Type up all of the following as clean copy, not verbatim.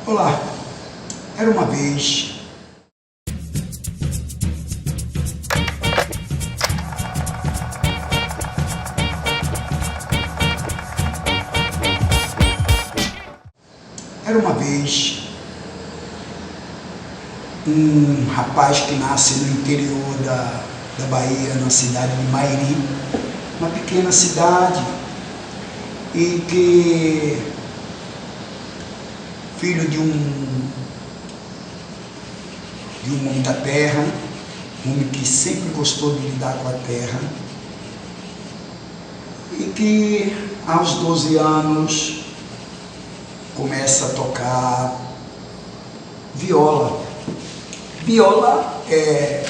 Olá, era uma vez um rapaz que nasce no interior da Bahia, na cidade de Mairi, uma pequena cidade, e que filho de um homem da terra, um homem que sempre gostou de lidar com a terra, e que aos 12 anos começa a tocar viola. Viola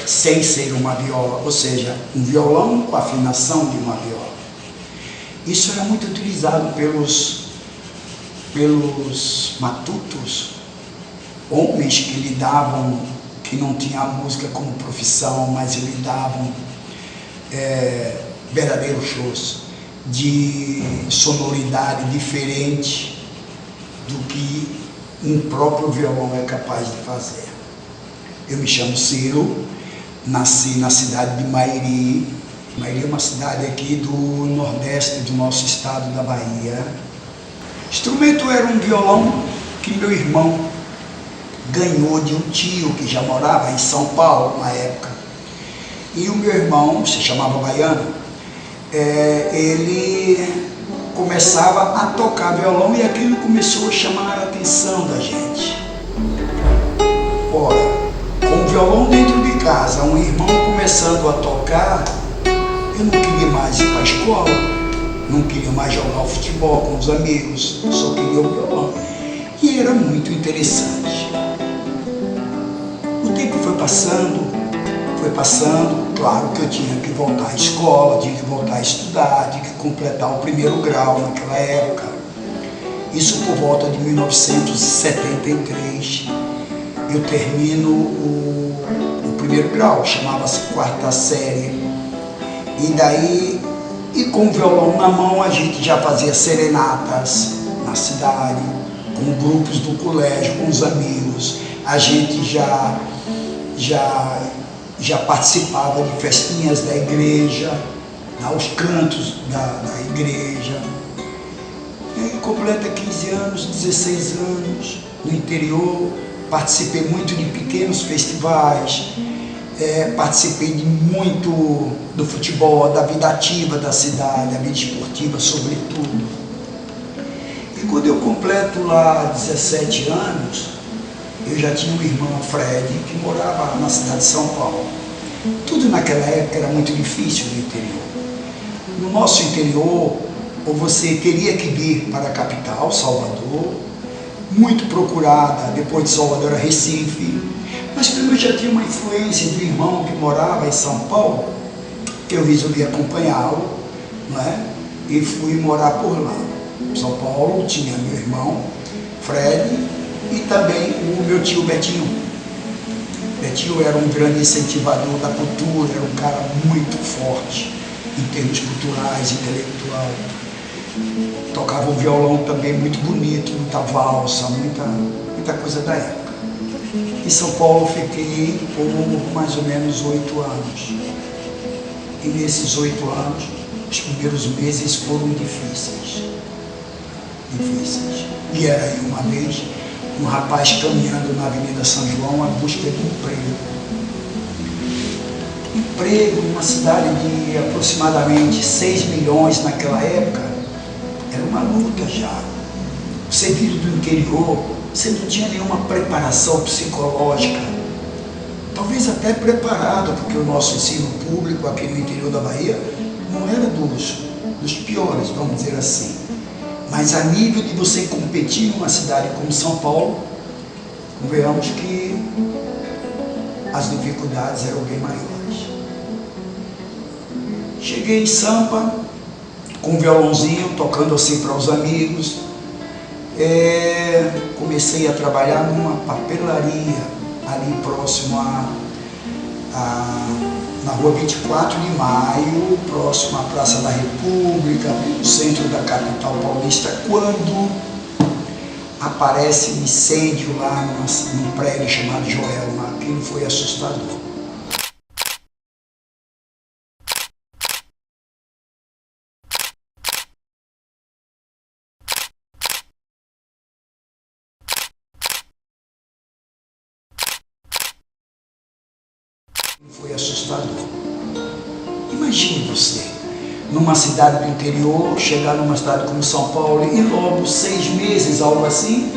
sem ser uma viola, ou seja, um violão com afinação de uma viola. Isso era muito utilizado pelos matutos, homens que lidavam, que não tinham a música como profissão, mas lidavam verdadeiros shows de sonoridade diferente do que um próprio violão é capaz de fazer. Eu me chamo Ciro, nasci na cidade de Mairi. Mairi é uma cidade aqui do nordeste do nosso estado da Bahia. O instrumento era um violão que meu irmão ganhou de um tio que já morava em São Paulo na época. E o meu irmão, se chamava Baiano, ele começava a tocar violão e aquilo começou a chamar a atenção da gente. Ora, com o violão dentro de casa, um irmão começando a tocar, eu não queria mais ir para a escola, não queria mais jogar o futebol com os amigos, só queria o violão. E era muito interessante. O tempo foi passando, claro que eu tinha que voltar à escola, tinha que voltar a estudar, tinha que completar o primeiro grau naquela época. Isso por volta de 1973. Eu termino o primeiro grau, chamava-se quarta série. E daí, com o violão na mão, a gente já fazia serenatas na cidade, com grupos do colégio, com os amigos. A gente já participava de festinhas da igreja, aos cantos da igreja. E aí completa 15 anos, 16 anos, no interior, participei muito de pequenos festivais, participei de muito do futebol, da vida ativa da cidade, da vida esportiva sobretudo. E quando eu completo lá 17 anos, eu já tinha um irmão, Fred, que morava na cidade de São Paulo. Tudo naquela época era muito difícil no interior. No nosso interior, ou você teria que vir para a capital, Salvador, muito procurada, depois de Salvador era Recife, mas como eu já tinha uma influência do irmão que morava em São Paulo, eu resolvi acompanhá-lo, não é? E fui morar por lá. Em São Paulo tinha meu irmão, Fred, e também o meu tio Betinho. Betinho era um grande incentivador da cultura, era um cara muito forte em termos culturais, intelectual. Tocava um violão também muito bonito, muita valsa, muita coisa da época. Em São Paulo fiquei por mais ou menos 8 anos. E nesses 8 anos, os primeiros meses foram difíceis. E era aí uma vez um rapaz caminhando na Avenida São João à busca de emprego. Emprego numa cidade de aproximadamente 6 milhões naquela época, era uma luta já. Você vindo do interior, você não tinha nenhuma preparação psicológica, talvez até preparado, porque o nosso ensino público aqui no interior da Bahia não era dos piores, vamos dizer assim. Mas a nível de você competir numa cidade como São Paulo, convenhamos que as dificuldades eram bem maiores. Cheguei em Sampa, com um violãozinho, tocando assim para os amigos. Comecei a trabalhar numa papelaria, ali próximo na rua 24 de Maio, próximo à Praça da República, no centro da capital paulista, quando aparece um incêndio lá num prédio chamado Joelma. Aquilo foi assustador. Foi assustador. Imagine você, numa cidade do interior, chegar numa cidade como São Paulo e logo 6 meses, algo assim,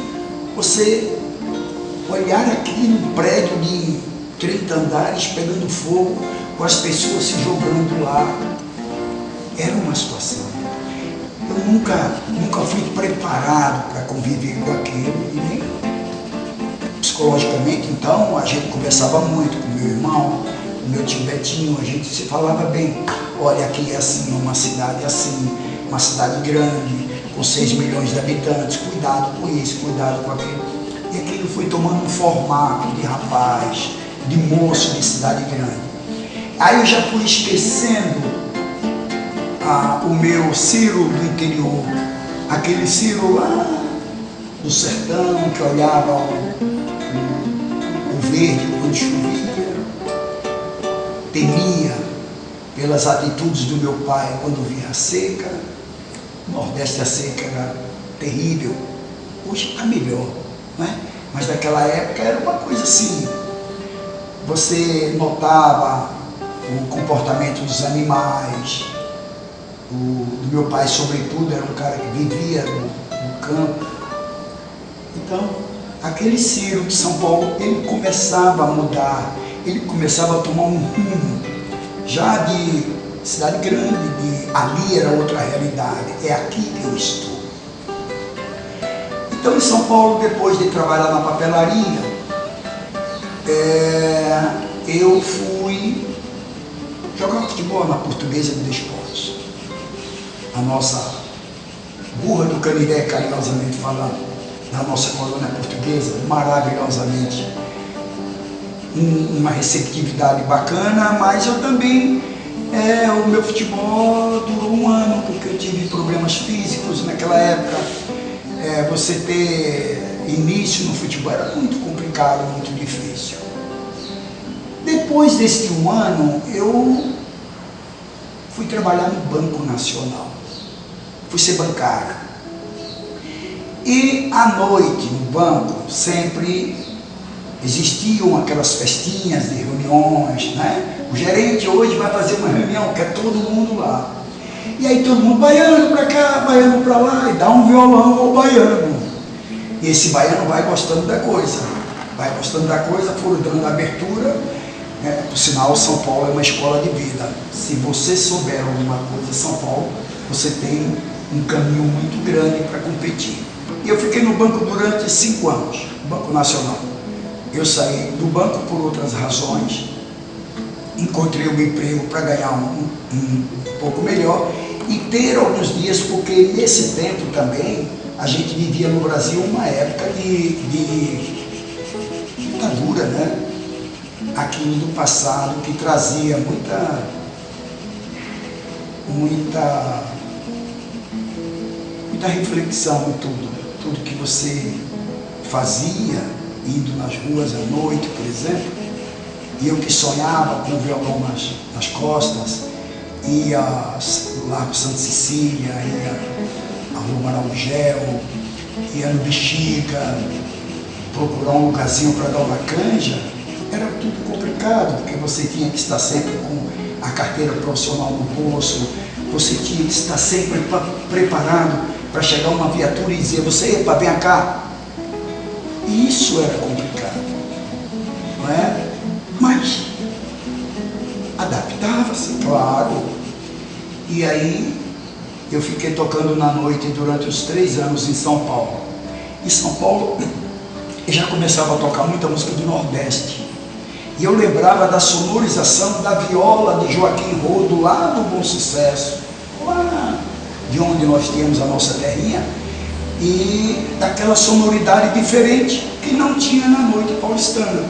você olhar aqui num prédio de 30 andares pegando fogo, com as pessoas se jogando lá. Era uma situação. Eu nunca fui preparado para conviver com aquilo, e nem psicologicamente. Então a gente conversava muito com meu irmão, com meu tio Betinho, a gente se falava bem. Olha, aqui é assim, uma cidade assim, uma cidade grande, com 6 milhões de habitantes, cuidado com isso, cuidado com aquilo. E aquilo foi tomando um formato de rapaz, de moço de cidade grande. Aí eu já fui esquecendo o meu Ciro do interior, aquele Ciro lá do sertão que olhava o verde quando chovia, temia pelas atitudes do meu pai quando via a seca. O Nordeste, a seca era terrível. Hoje está melhor, né? Mas naquela época era uma coisa assim. Você notava o comportamento dos animais. Do meu pai, sobretudo, era um cara que vivia no campo. Então, aquele Ciro de São Paulo, ele começava a mudar, ele começava a tomar um rumo, já de cidade grande, ali era outra realidade, é aqui que eu estou. Então, em São Paulo, depois de trabalhar na papelaria, eu fui jogar futebol na Portuguesa de Desportos. A nossa Burra do Canindé, carinhosamente falando, da nossa colônia portuguesa, maravilhosamente. Uma receptividade bacana, mas eu também, o meu futebol durou 1 ano, porque eu tive problemas físicos naquela época. Você ter início no futebol era muito complicado, muito difícil. Depois desse 1 ano, eu fui trabalhar no Banco Nacional. Fui ser bancário. E à noite, no banco, sempre existiam aquelas festinhas de reuniões, né? O gerente hoje vai fazer uma reunião, quer todo mundo lá. E aí todo mundo, baiano para cá, baiano para lá, e dá um violão ao baiano. E esse baiano vai gostando da coisa. Vai gostando da coisa, foram dando abertura. Por sinal, São Paulo é uma escola de vida. Se você souber alguma coisa São Paulo, você tem um caminho muito grande para competir. E eu fiquei no banco durante 5 anos, Banco Nacional. Eu saí do banco por outras razões, encontrei um emprego para ganhar um pouco melhor e ter alguns dias, porque nesse tempo também a gente vivia no Brasil uma época de ditadura, né? Aquilo do passado que trazia muita reflexão em tudo que você fazia, indo nas ruas à noite, por exemplo. E eu que sonhava com o violão nas costas, ia no Largo Santa Cecília, ia à Rua Maralgel, ia no Bexiga, procurar um lugarzinho para dar uma canja, era tudo complicado, porque você tinha que estar sempre com a carteira profissional no bolso, você tinha que estar sempre preparado para chegar uma viatura e dizer, você, epa, vem cá. E isso era complicado, não é? Mas adaptava-se, claro. E aí eu fiquei tocando na noite durante os 3 anos em São Paulo. Em São Paulo eu já começava a tocar muita música do Nordeste. E eu lembrava da sonorização da viola de Joaquim Rodo lá no Bom Sucesso, lá de onde nós tínhamos a nossa terrinha, e daquela sonoridade diferente que não tinha na noite paulistana.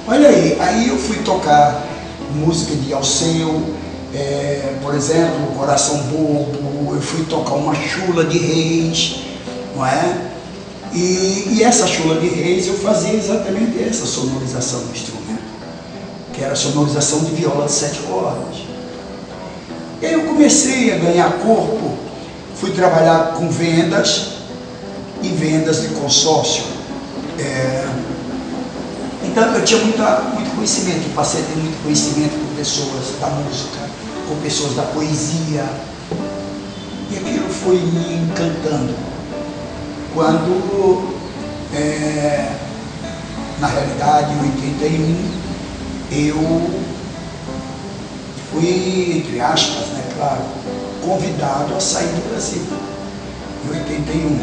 Olha aí eu fui tocar música de Alceu, por exemplo, Coração Bobo, eu fui tocar uma Chula de Reis, não é? E essa chula de reis eu fazia exatamente essa sonorização do instrumento, que era a sonorização de viola de 7 cordas. E aí eu comecei a ganhar corpo, fui trabalhar com vendas e vendas de consórcio. Então eu tinha muito conhecimento, passei a ter muito conhecimento com pessoas da música, com pessoas da poesia, e aquilo foi me encantando. Quando, na realidade, em 81, eu fui, entre aspas, né, claro, convidado a sair do Brasil, em 81.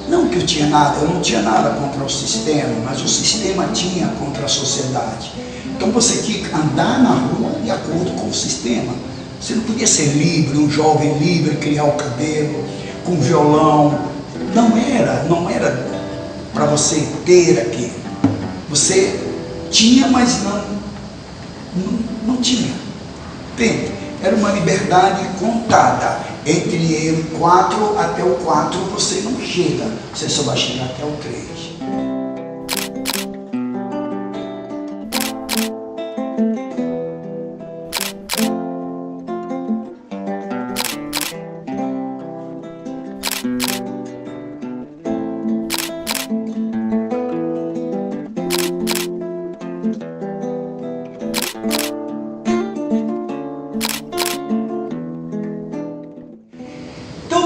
Não que eu não tinha nada contra o sistema, mas o sistema tinha contra a sociedade. Então você tinha que andar na rua de acordo com o sistema. Você não podia ser livre, um jovem livre, criar o cabelo, com violão. Não era para você ter aquilo. Você tinha, mas não tinha. Entende? Era uma liberdade contada. Entre o 4 até o 4 você não chega, você só vai chegar até o 3.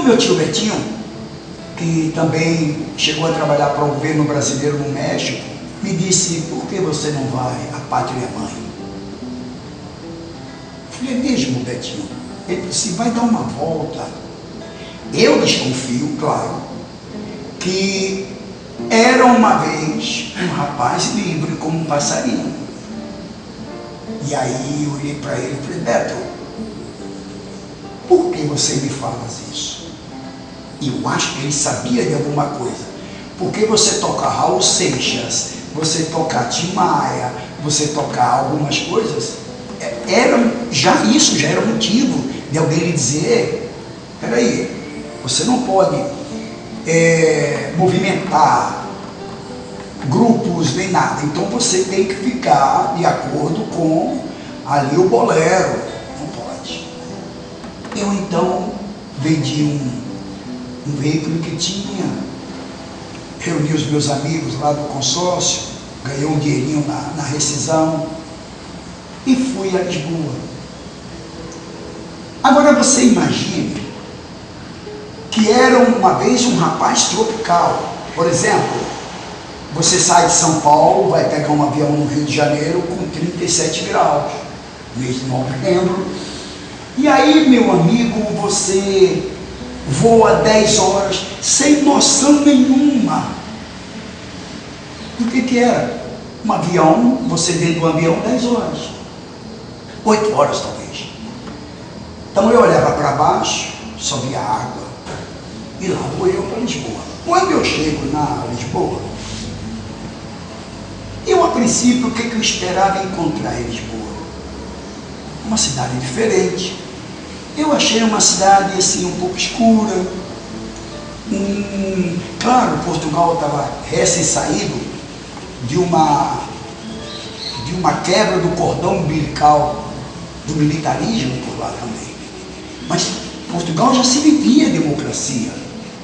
Meu tio Betinho, que também chegou a trabalhar para o governo brasileiro no México, me disse: por que você não vai à pátria mãe? Eu falei: é mesmo, Betinho? Ele disse: vai dar uma volta. Eu desconfio, claro, que era uma vez um rapaz livre como um passarinho. E aí eu olhei para ele e falei: Beto, por que você me fala isso? E eu acho que ele sabia de alguma coisa. Porque você tocar Raul Seixas, você tocar Tim Maia, você tocar algumas coisas, isso já era motivo de alguém lhe dizer: peraí, você não pode movimentar grupos nem nada, então você tem que ficar de acordo com ali o bolero, não pode. Eu então vendi um veículo que tinha, reuni os meus amigos lá do consórcio, ganhei um dinheirinho na rescisão e fui a Lisboa. Agora você imagine que era uma vez um rapaz tropical. Por exemplo, você sai de São Paulo, vai pegar um avião no Rio de Janeiro com 37 graus, mês de novembro, e aí, meu amigo, você voa 10 horas sem noção nenhuma do que era. Um avião, você dentro do avião 10 horas, 8 horas talvez. Então eu olhava para baixo, só via água, e lá vou eu para Lisboa. Quando eu chego na Lisboa, eu a princípio, o que eu esperava encontrar em Lisboa? Uma cidade diferente. Eu achei uma cidade assim um pouco escura. Claro, Portugal estava recém-saído de uma quebra do cordão umbilical do militarismo por lá também. Mas Portugal já se vivia democracia.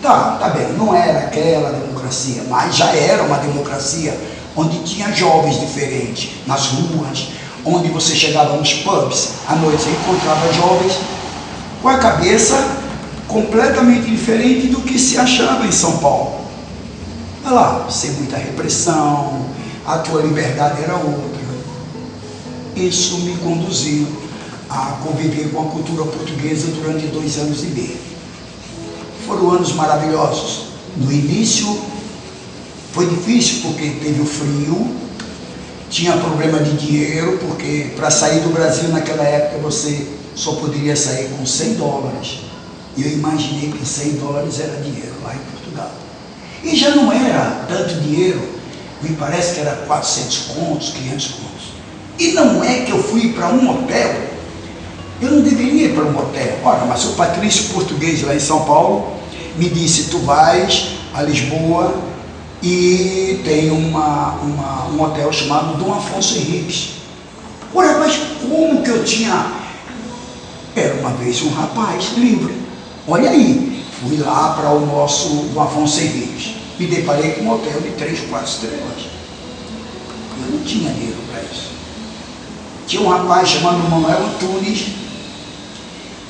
Tá bem, não era aquela democracia, mas já era uma democracia onde tinha jovens diferentes nas ruas, onde você chegava nos pubs, à noite você encontrava jovens com a cabeça completamente diferente do que se achava em São Paulo. Olha lá, sem muita repressão, a tua liberdade era outra. Isso me conduziu a conviver com a cultura portuguesa durante 2 anos e meio. Foram anos maravilhosos. No início foi difícil porque teve o frio, tinha problema de dinheiro, porque para sair do Brasil naquela época você só poderia sair com $100. E eu imaginei que $100 era dinheiro lá em Portugal. E já não era tanto dinheiro, me parece que era 400 contos, 500 contos. E não é que eu fui para um hotel, eu não deveria ir para um hotel. Ora, mas o Patrício português lá em São Paulo me disse: tu vais a Lisboa e tem um hotel chamado Dom Afonso Henriques. Ora, mas como que eu tinha... Era uma vez um rapaz livre. Olha aí, fui lá para o nosso Dom Afonso Henriques. Me deparei com um hotel de 3, 4 estrelas. Eu não tinha dinheiro para isso. Tinha um rapaz chamado Manuel Antunes,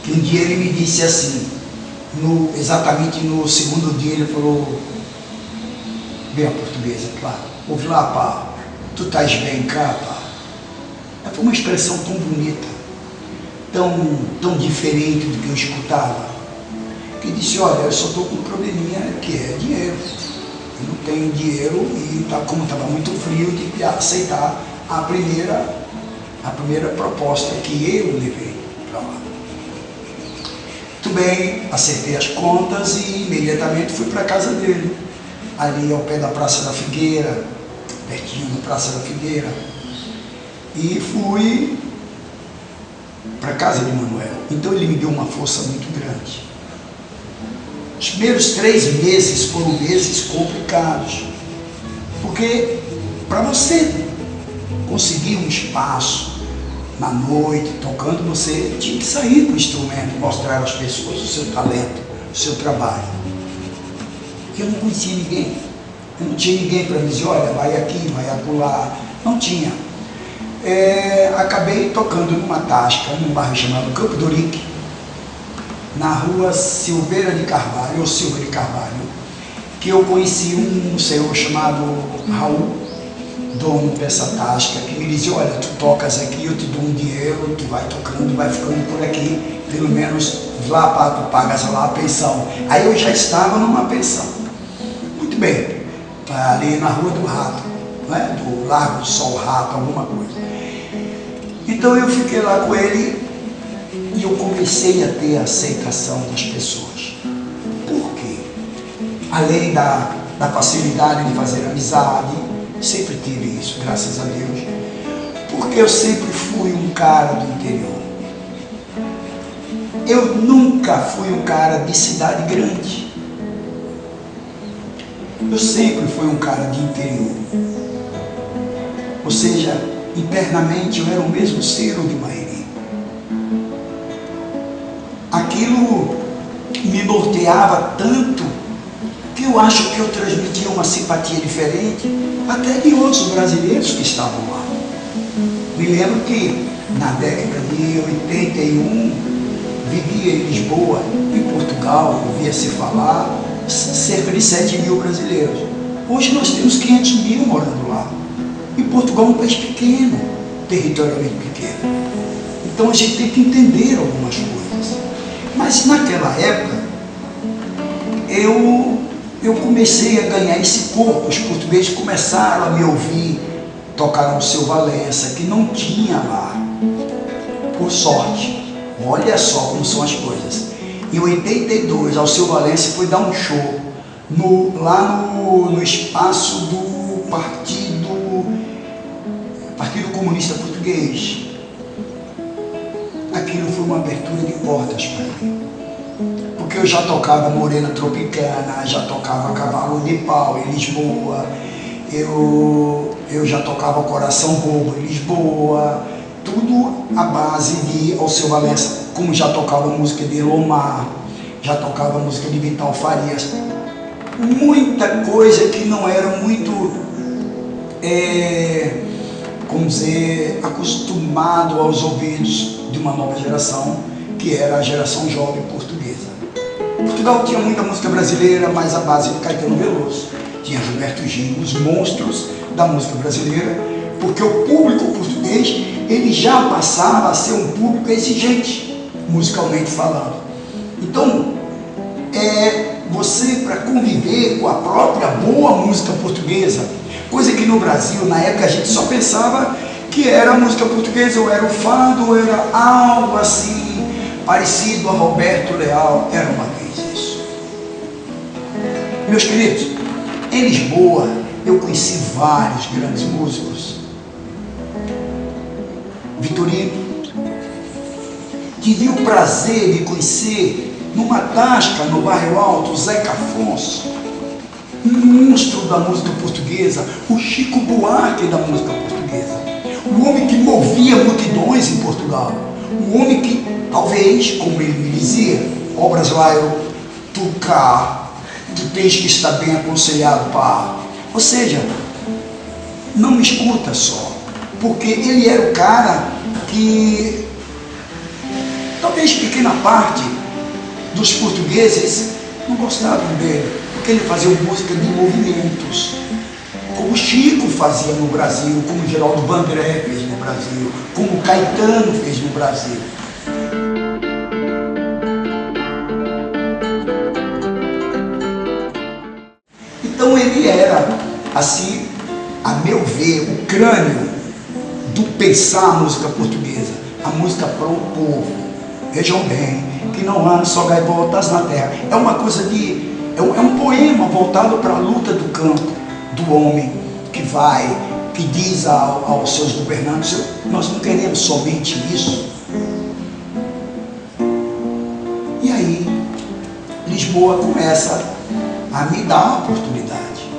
que um dia ele me disse assim, exatamente no segundo dia, ele falou, bem a portuguesa, claro, ouve lá, pá, tu estás bem cá, pá. Foi uma expressão tão bonita, tão diferente do que eu escutava, que disse, olha, eu só estou com um probleminha que é dinheiro. Eu não tenho dinheiro e como estava muito frio, eu tive que aceitar a primeira proposta que eu levei para lá. Muito bem, acertei as contas e imediatamente fui para a casa dele, ali ao pé da Praça da Figueira, pertinho da Praça da Figueira, e fui para a casa de Manuel. Então ele me deu uma força muito grande. Os primeiros 3 meses foram meses complicados, porque para você conseguir um espaço na noite, tocando, você tinha que sair com o instrumento, mostrar às pessoas o seu talento, o seu trabalho. Eu não conhecia ninguém, eu não tinha ninguém para me dizer, olha, vai aqui, vai acolá, não tinha. Acabei tocando numa tasca, num bairro chamado Campo do Urique, na rua Silveira de Carvalho, ou Silva de Carvalho, que eu conheci um senhor chamado Raul, dono dessa tasca, que me dizia, olha, tu tocas aqui, eu te dou um dinheiro, tu vai tocando, vai ficando por aqui, pelo menos lá tu pagas lá a pensão. Aí eu já estava numa pensão. Muito bem, ali na Rua do Rato, né? Do Largo do Sol Rato, alguma coisa. Então eu fiquei lá com ele e eu comecei a ter a aceitação das pessoas. Por quê? Além da facilidade de fazer amizade, sempre tive isso, graças a Deus, porque eu sempre fui um cara do interior. Eu nunca fui um cara de cidade grande. Eu sempre fui um cara de interior. Ou seja, internamente eu era o mesmo ser de Mairi. Aquilo me norteava tanto que eu acho que eu transmitia uma simpatia diferente até de outros brasileiros que estavam lá. Me lembro que na década de 81 vivia em Lisboa, em Portugal, ouvia-se falar cerca de 7 mil brasileiros. Hoje nós temos 500 mil morando lá. E Portugal é um país pequeno, territorialmente pequeno. Então a gente tem que entender algumas coisas. Mas naquela época, eu comecei a ganhar esse corpo. Os portugueses começaram a me ouvir tocar no Seu Valença, que não tinha lá, por sorte. Olha só como são as coisas. Em 82, ao Seu Valença foi dar um show lá no espaço do Partido Comunista Português. Aquilo foi uma abertura de portas para mim. Porque eu já tocava Morena Tropicana, já tocava Cavalo de Pau em Lisboa, eu já tocava Coração Bobo em Lisboa, tudo à base de Alceu Valença, como já tocava música de Elomar, já tocava música de Vital Farias, muita coisa que não era muito, como dizer, acostumado aos ouvidos de uma nova geração, que era a geração jovem portuguesa. Portugal tinha muita música brasileira, mas a base de Caetano Veloso. Tinha Gilberto Gil, os monstros da música brasileira, porque o público português, ele já passava a ser um público exigente, musicalmente falando. Então, você, para conviver com a própria boa música portuguesa, coisa que no Brasil, na época, a gente só pensava que era a música portuguesa, ou era o fado, ou era algo assim, parecido a Roberto Leal. Era uma vez isso. Meus queridos, em Lisboa, eu conheci vários grandes músicos. Vitorino. Tive o prazer de conhecer, numa tasca no Bairro Alto, Zeca Afonso. um monstro da música portuguesa, o Chico Buarque da música portuguesa, o homem que movia multidões em Portugal, o homem que, talvez, como ele me dizia, ó brasileiro, tu cá, tu tens que estar bem aconselhado, pá. Ou seja, não me escuta só, porque ele era o cara que, talvez pequena parte dos portugueses não gostavam dele, porque ele fazia música de movimentos, como Chico fazia no Brasil, como Geraldo Vandré fez no Brasil, como Caetano fez no Brasil. Então ele era, assim, a meu ver, o crânio do pensar a música portuguesa, a música para o povo. Vejam bem, que não há só gaivotas na terra. É uma coisa de... É um poema voltado para a luta do campo, do homem que vai, que diz aos seus governantes, nós não queremos somente isso. E aí, Lisboa começa a me dar a oportunidade.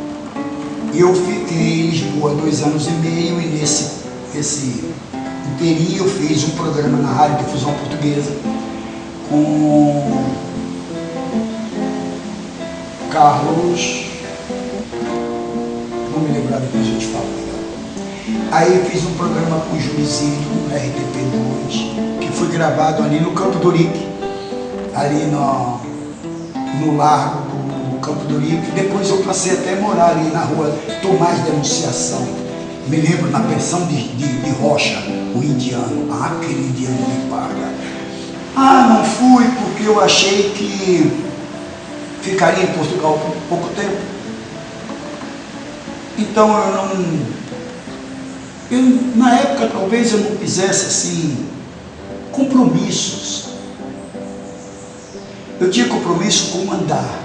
Eu fiquei em Lisboa 2 anos e meio, e nesse inteirinho eu fiz um programa na Rádio Difusão Portuguesa com Carlos, vou me lembrar depois a gente fala. Aí eu fiz um programa com o Juizinho, no RTP2, que foi gravado ali no Campo do Urique, ali no largo do Campo do Urique. Depois eu passei até a morar ali na rua Tomás de Anunciação. Me lembro na pensão de Rocha, o indiano. Ah, aquele indiano me paga. Ah, não fui porque eu achei que ficaria em Portugal por pouco tempo. Então na época talvez eu não fizesse assim compromissos. Eu tinha compromisso com andar,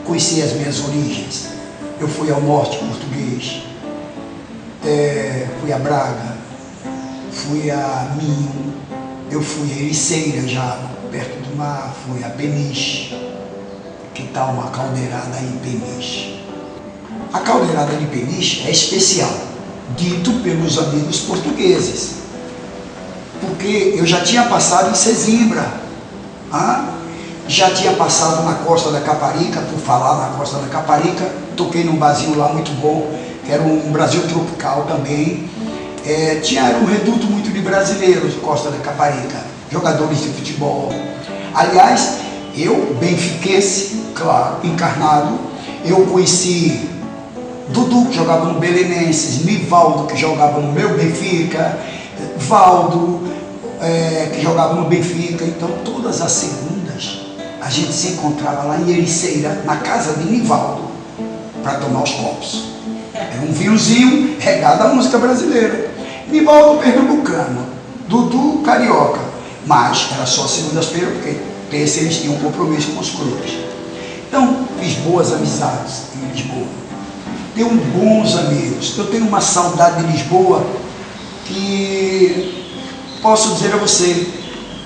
conhecer as minhas origens. Eu fui ao norte português, fui a Braga, fui a Minho, eu fui a Ericeira, já perto do mar, fui a Peniche, que está uma caldeirada em Peniche. A caldeirada de Peniche é especial, dito pelos amigos portugueses, porque eu já tinha passado em Sesimbra, já tinha passado na Costa da Caparica, por falar na Costa da Caparica, toquei num barzinho lá muito bom, que era um Brasil tropical também. Era um reduto muito de brasileiros, Costa da Caparica, jogadores de futebol. Aliás, eu, benfiquense, claro, encarnado, eu conheci Dudu, que jogava no Belenenses, Nivaldo, que jogava no meu Benfica, Valdo, que jogava no Benfica. Então, todas as segundas, a gente se encontrava lá em Ericeira, na casa de Nivaldo, para tomar os copos. Era um vinhozinho regado à música brasileira. Nivaldo pernambucano, Dudu carioca, mas era só segundas-feiras, porque terça eles tinham um compromisso com os clubes. Então, fiz boas amizades em Lisboa. Tenho bons amigos. Eu tenho uma saudade de Lisboa que posso dizer a você,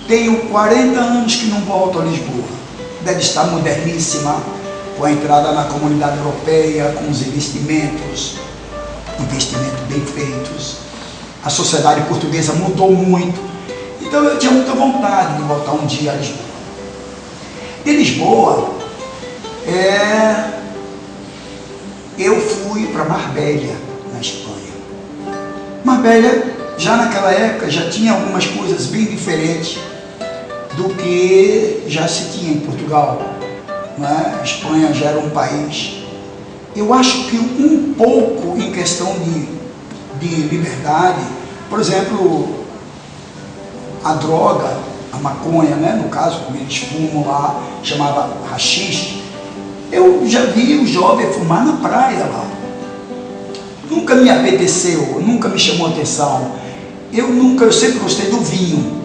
tenho 40 anos que não volto a Lisboa. Deve estar moderníssima, com a entrada na comunidade europeia, com os investimentos bem feitos. A sociedade portuguesa mudou muito. Então eu tinha muita vontade de voltar um dia a Lisboa. De Lisboa, eu fui para Marbella, na Espanha. Marbella, já naquela época, já tinha algumas coisas bem diferentes do que já se tinha em Portugal. A Espanha já era um país. Eu acho que um pouco em questão de liberdade, por exemplo, a droga, a maconha, no caso, como eles fumam lá, chamava haxixe. Eu já vi o jovem fumar na praia lá. Nunca me apeteceu, nunca me chamou a atenção. Eu sempre gostei do vinho.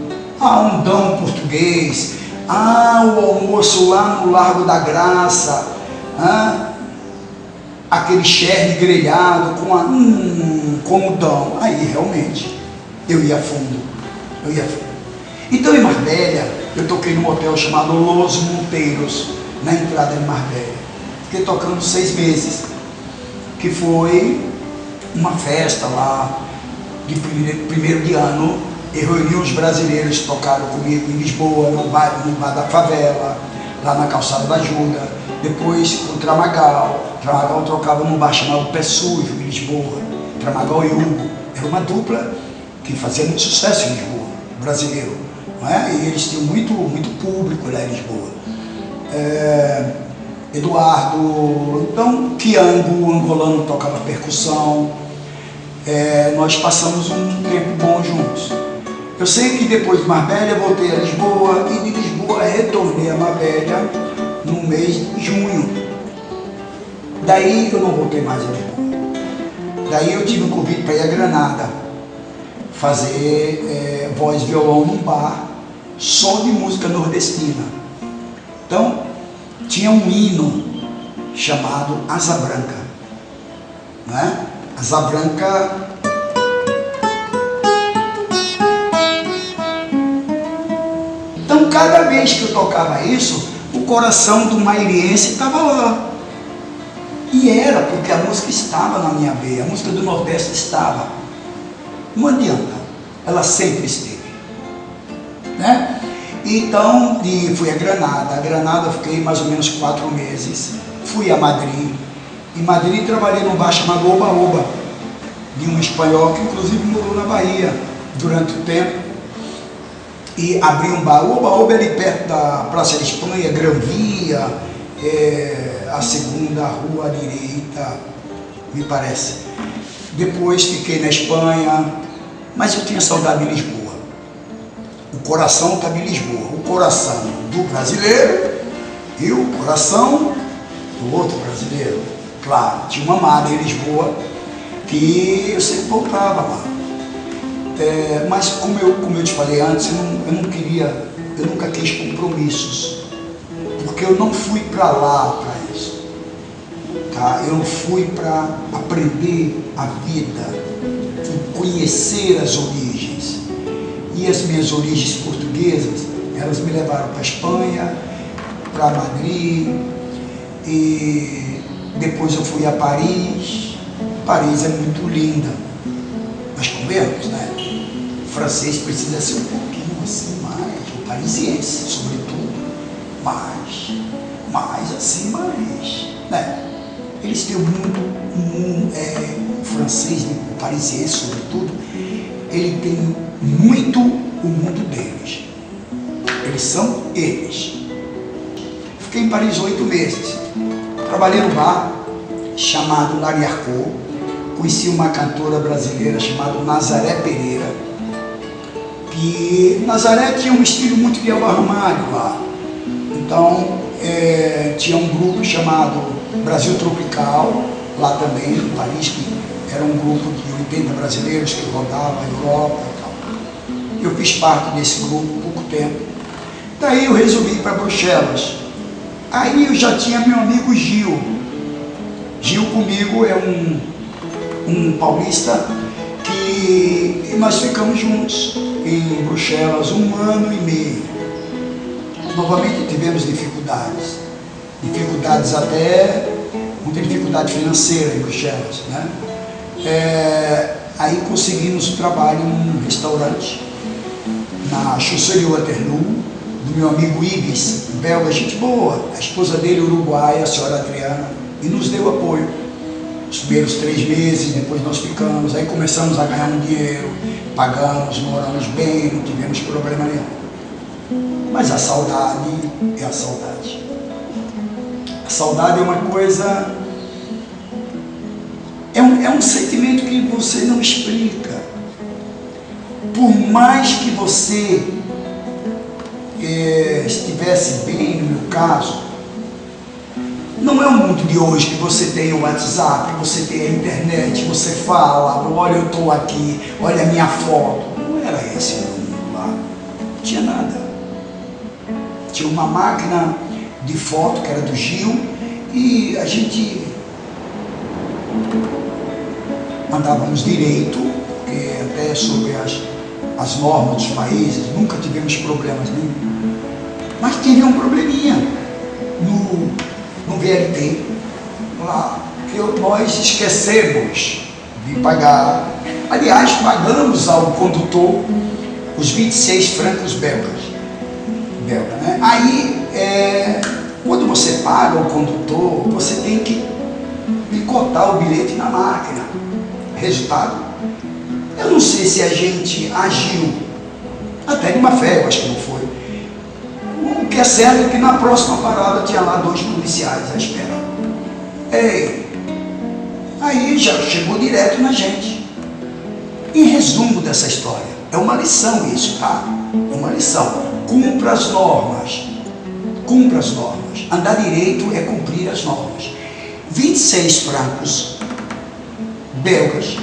Um dão português, o almoço lá no Largo da Graça, aquele cherne grelhado com o dão. Aí realmente eu ia fundo. Então em Marbella eu toquei num hotel chamado Los Monteiros, na entrada de Marbella. Fiquei tocando 6 meses, que foi uma festa lá de primeiro de ano. Eu reuni os brasileiros que tocaram comigo em Lisboa, no bar da Favela, lá na Calçada da Ajuda. Depois com o Tramagal. Tramagal tocava num bar chamado Pé Sujo, em Lisboa. Tramagal e Hugo. Era uma dupla que fazia muito sucesso em Lisboa, brasileiro. Não é? E eles tinham muito público lá em Lisboa. Eduardo, então, Kiango, o angolano, tocava percussão. Nós passamos um tempo bom juntos. Eu sei que depois de Marbella eu voltei a Lisboa e de Lisboa retornei a Marbella no mês de junho. Daí eu não voltei mais a Lisboa. Daí eu tive um convite para ir a Granada fazer voz e violão num bar, só de música nordestina. Então tinha um hino chamado Asa Branca, não é? Asa Branca. Então, cada vez que eu tocava isso, o coração do mairiense estava lá. E era porque a música estava na minha veia, a música do Nordeste estava. Não adianta, ela sempre esteve. Né? Então, fui a Granada. A Granada eu fiquei mais ou menos 4 meses. Fui a Madrid. Em Madrid trabalhei num bar chamado Oba Oba, de um espanhol que inclusive morou na Bahia durante o tempo. E abri um bar. O Oba Oba é ali perto da Praça da Espanha, Gran Via, a segunda rua à direita, me parece. Depois fiquei na Espanha, mas eu tinha saudade de Lisboa. O coração estava em Lisboa. O coração do brasileiro e o coração do outro brasileiro. Claro, tinha uma amada em Lisboa que eu sempre voltava lá. Mas como eu te falei antes, eu nunca quis compromissos, porque eu não fui para lá para isso, tá? Eu fui para aprender a vida, conhecer as origens, e as minhas origens portuguesas, elas me levaram para a Espanha, para Madrid, e depois eu fui a Paris. Paris é muito linda, mas convenhamos, né? O francês precisa ser um pouquinho assim mais, o parisiense, sobretudo, mais assim, né? Eles têm o francês, o parisiense, sobretudo, ele tem muito o mundo deles. Eles são eles. Fiquei em Paris 8 meses. Trabalhei num bar chamado Lariarcot. Conheci uma cantora brasileira chamada Nazaré Pereira, que Nazaré tinha um estilo muito de Elba Ramalho lá. Então tinha um grupo chamado Brasil Tropical, lá também, em Paris, que era um grupo de 80 brasileiros que rodava a Europa e tal. Eu fiz parte desse grupo há pouco tempo. Daí eu resolvi ir para Bruxelas. Aí eu já tinha meu amigo Gil. Gil comigo é um paulista que nós ficamos juntos em Bruxelas 1 ano e meio. Novamente tivemos dificuldades até, muita dificuldade financeira em Bruxelas, né? Aí conseguimos um trabalho num restaurante na Chaussée Waterloo, do meu amigo Ibis, belga, gente boa, a esposa dele uruguaia, a senhora Adriana, e nos deu apoio. Os primeiros 3 meses, depois nós ficamos, aí começamos a ganhar um dinheiro, pagamos, moramos bem, não tivemos problema nenhum. Mas a saudade é a saudade. A saudade é uma coisa, é um sentimento que você não explica. Por mais que você estivesse bem, no meu caso, não é o mundo de hoje que você tem o WhatsApp, você tem a internet, você fala, olha eu estou aqui, olha a minha foto. Não era esse o mundo lá, não tinha nada. Tinha uma máquina de foto que era do Gil e a gente mandávamos direito, porque até sobre as normas dos países nunca tivemos problemas nenhum. Mas tive um probleminha no VLT. lá, que nós esquecemos de pagar. Aliás, pagamos ao condutor os 26 francos belgas. Né? Aí, quando você paga o condutor, você tem que picotar o bilhete na máquina. Resultado, eu não sei se a gente agiu, até de má fé, eu acho que não foi. O que é certo é que na próxima parada tinha lá 2 policiais à espera. Aí já chegou direto na gente. Em resumo dessa história, é uma lição isso, tá? É uma lição. Cumpra as normas. Cumpra as normas. Andar direito é cumprir as normas. 26 francos belgas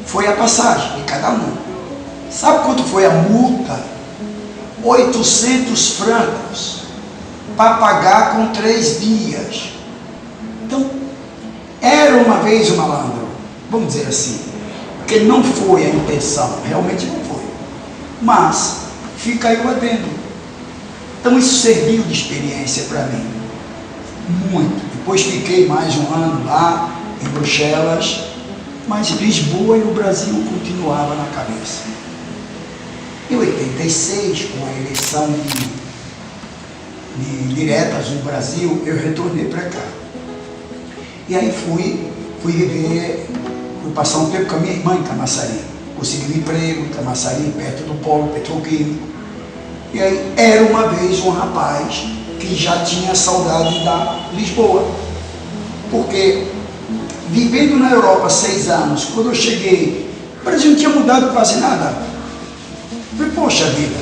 foi a passagem de cada um. Sabe quanto foi a multa? 800 francos para pagar com 3 dias. Então, era uma vez o malandro, vamos dizer assim, porque não foi a intenção, realmente não foi. Mas fica aí o adendo. Então isso serviu de experiência para mim, muito. Depois fiquei mais um ano lá em Bruxelas, mas Lisboa e o Brasil continuava na cabeça. Em 86, com a eleição de diretas no Brasil, eu retornei para cá. E aí fui passar um tempo com a minha irmã em Camaçari. Consegui um emprego em Camaçari, perto do polo petroquímico. E aí era uma vez um rapaz que já tinha saudade da Lisboa. Porque vivendo na Europa 6 anos, quando eu cheguei, o Brasil não tinha mudado quase nada. Eu falei, poxa vida,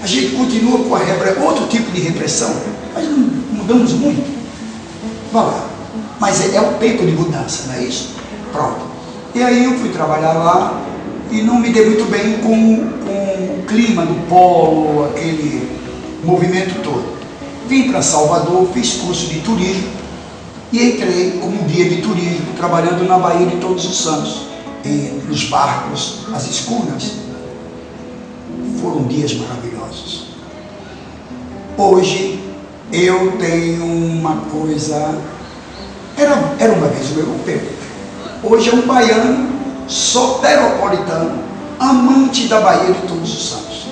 a gente continua com outro tipo de repressão, mas não mudamos muito. Vai lá. Mas é o tempo de mudança, não é isso? Pronto. E aí eu fui trabalhar lá e não me dei muito bem com o clima do polo, aquele movimento todo. Vim para Salvador, fiz curso de turismo e entrei como guia de turismo, trabalhando na Baía de Todos os Santos, nos barcos, as escunas. Foram dias maravilhosos. Hoje eu tenho uma coisa... Era uma vez um europeu, hoje é um baiano, soteropolitano, amante da Baía de Todos os Santos.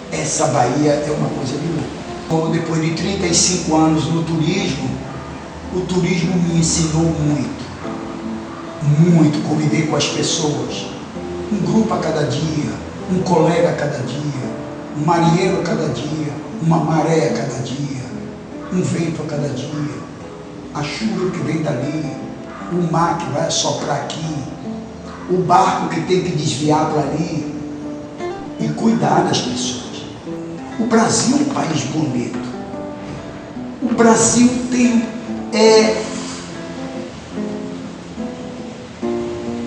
Essa Bahia é uma coisa de louco. Depois de 35 anos no turismo, o turismo me ensinou muito conviver com as pessoas. Um grupo a cada dia, um colega a cada dia, um marinheiro a cada dia, uma maré a cada dia, um vento a cada dia. A chuva que vem dali, o mar que vai assoprar aqui, o barco que tem que desviar para ali e cuidar das pessoas. O Brasil é um país bonito. O Brasil tem...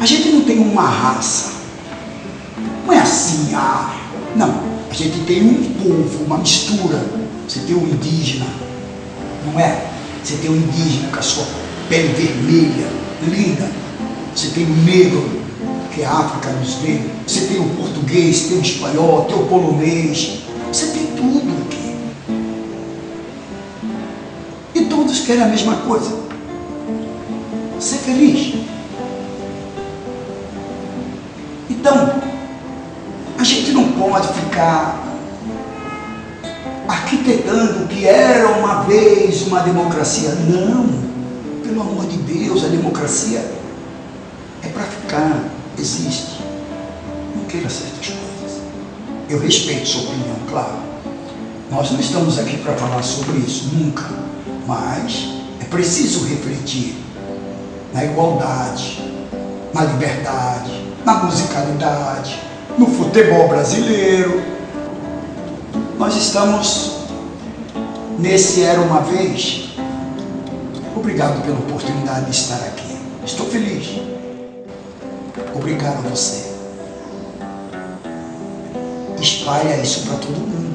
A gente não tem uma raça. Não é assim, não. A gente tem um povo, uma mistura. Você tem um indígena, não é? Você tem um indígena com a sua pele vermelha, linda. Você tem o negro, que é a África dos negros. Você tem o português, tem o espanhol, tem o polonês. Você tem tudo aqui. E todos querem a mesma coisa. Ser feliz. Então, a gente não pode ficar arquitetando o que era uma vez uma democracia. Não, pelo amor de Deus, a democracia é para ficar, existe. Não queira certas coisas. Eu respeito sua opinião, claro. Nós não estamos aqui para falar sobre isso, nunca. Mas é preciso refletir na igualdade, na liberdade, na musicalidade, no futebol brasileiro. Nós estamos nesse Era Uma Vez. Obrigado pela oportunidade de estar aqui. Estou feliz. Obrigado a você. Espalha isso para todo mundo.